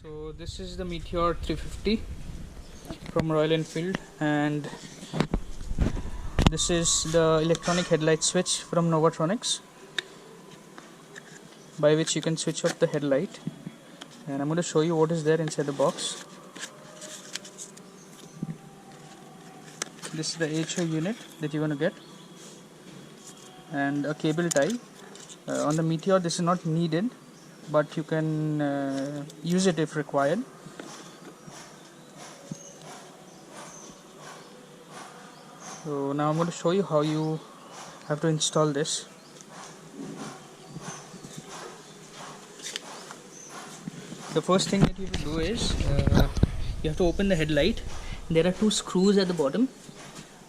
So this is the Meteor 350 from Royal Enfield, and this is the electronic headlight switch from Novatronics, by which you can switch off the headlight. And I'm going to show you what is there inside the box. This is the AHO unit that you're going to get, and a cable tie. On the Meteor this is not needed, but you can use it if required. So now I'm going to show you how you have to install this. The first thing that you have to do is you have to open the headlight. There are two screws at the bottom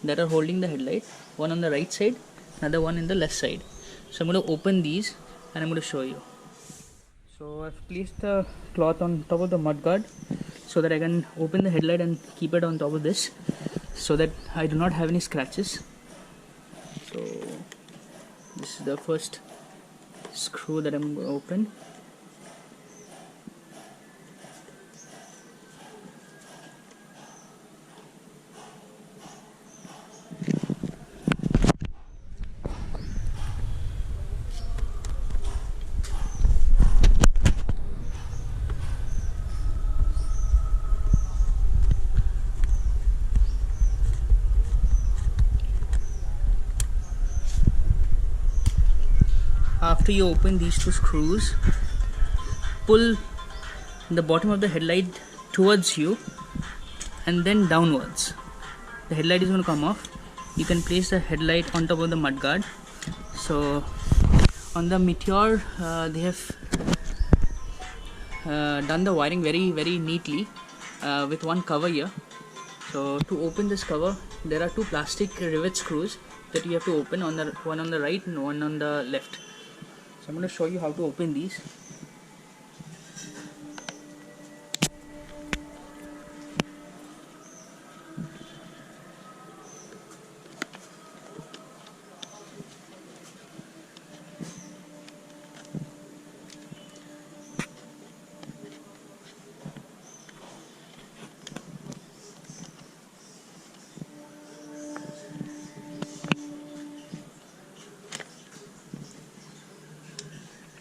that are holding the headlight, one on the right side, another one in the left side. So I'm going to open these and I'm going to show you. So I've placed the cloth on top of the mudguard so that I can open the headlight and keep it on top of this, so that I do not have any scratches. So this is the first screw that I'm going to open. After you open these two screws, pull the bottom of the headlight towards you and then downwards. The headlight is going to come off. You can place the headlight on top of the mudguard. So on the Meteor they have done the wiring very neatly with one cover here. So to open this cover, there are two plastic rivet screws that you have to open, one on the right and one on the left. So I'm going to show you how to open these.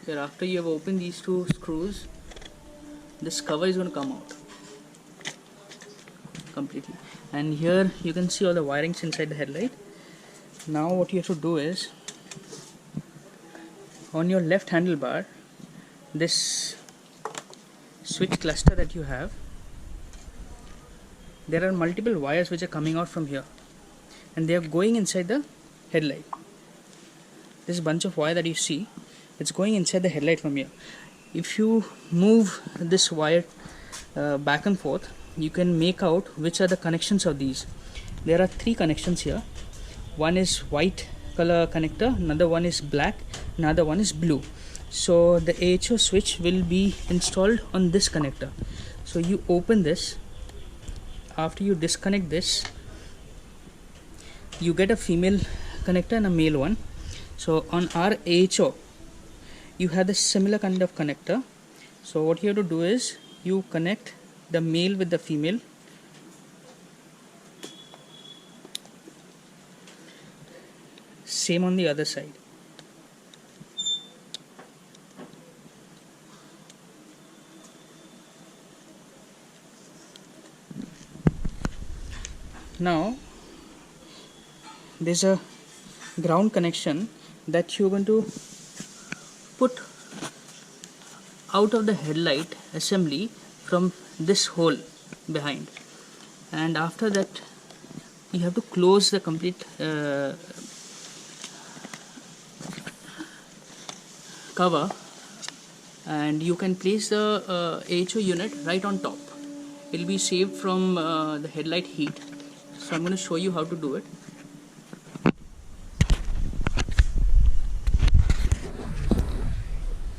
Here, after you have opened these two screws, this cover is going to come out completely, and here you can see all the wirings inside the headlight. Now what you have to do is, on your left handlebar, this switch cluster that you have, there are multiple wires which are coming out from here, and they are going inside the headlight. This bunch of wire that you see, it's going inside the headlight from here. If you move this wire back and forth, you can make out which are the connections of these. There are three connections here. One is white color connector, another one is black, another one is blue. So the AHO switch will be installed on this connector. So you open this. After you disconnect this, you get a female connector and a male one. So on our AHO, you have the similar kind of connector. So what you have to do is, you connect the male with the female. Same on the other side. Now there's a ground connection that you're going to put out of the headlight assembly from this hole behind, and after that you have to close the complete cover, and you can place the AHO unit right on top. It will be saved from the headlight heat. So I'm going to show you how to do it.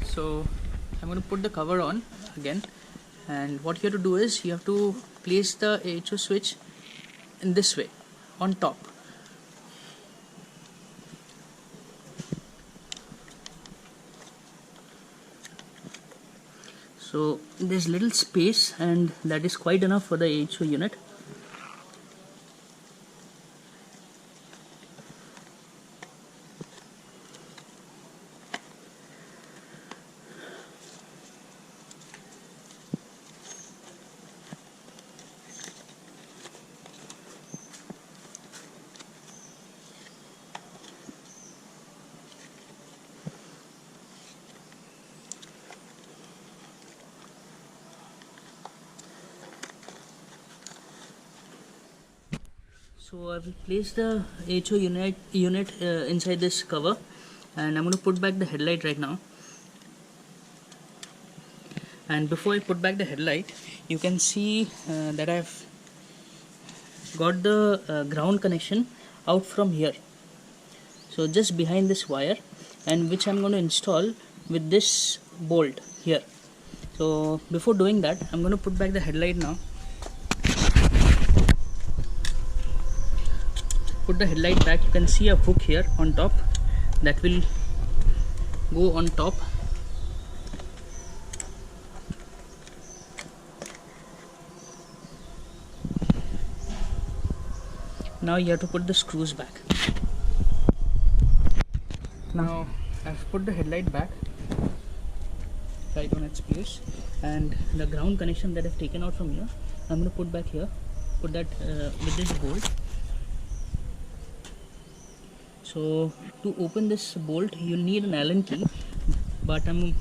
So I'm going to put the cover on again, and what you have to do is, you have to place the AHO switch in this way on top. So there's little space, and that is quite enough for the AHO unit. So I will place the HO unit inside this cover, and I'm going to put back the headlight right now. And before I put back the headlight, you can see that I've got the ground connection out from here. So just behind this wire, and which I'm going to install with this bolt here. So before doing that, I'm going to put back the headlight now. Put the headlight back. You can see a hook here on top that will go on top. Now you have to put the screws back. Now I've put the headlight back right on its place, and the ground connection that I've taken out from here, I'm going to put back here. Put that with this bolt. So to open this bolt, you need an Allen key, but I'm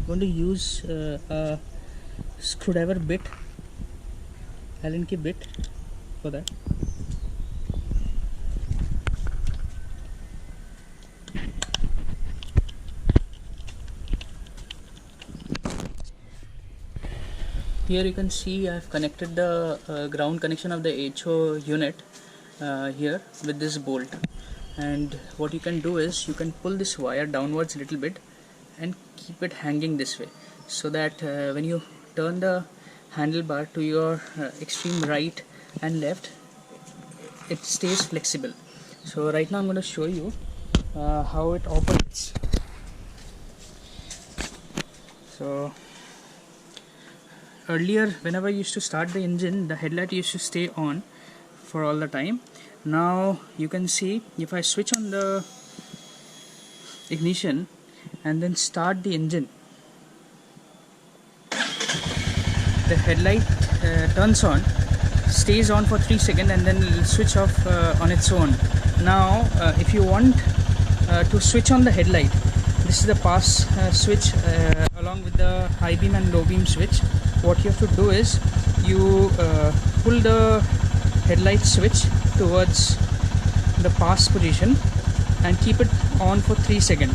going to use a screwdriver bit, Allen key bit for that. Here you can see I have connected the ground connection of the HO unit here with this bolt. And what you can do is you can pull this wire downwards a little bit and keep it hanging this way, so that when you turn the handlebar to your extreme right and left, it stays flexible. So right now I'm going to show you how it operates. So earlier, whenever you used to start the engine, the headlight used to stay on for all the time. Now you can see if I switch on the ignition and then start the engine, the headlight turns on, stays on for 3 seconds, and then it will switch off on its own. Now if you want to switch on the headlight, this is the pass switch along with the high beam and low beam switch. What you have to do is you pull the headlight switch towards the pass position and keep it on for 3 seconds.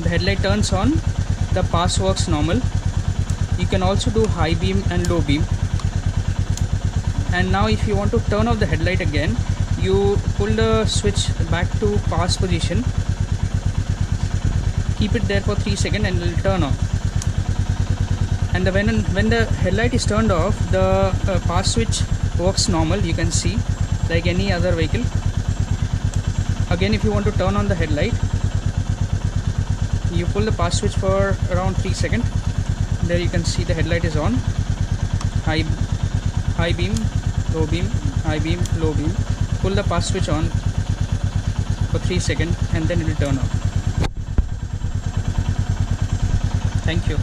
The headlight turns on, the pass works normal. You can also do high beam and low beam. And now if you want to turn off the headlight again, you pull the switch back to pass position, keep it there for 3 seconds, and it will turn off. And when the headlight is turned off, the pass switch works normal, you can see, like any other vehicle. Again, if you want to turn on the headlight, you pull the pass switch for around 3 seconds. There you can see the headlight is on. High beam, low beam, high beam, low beam. Pull the pass switch on for 3 seconds and then it will turn off. Thank you.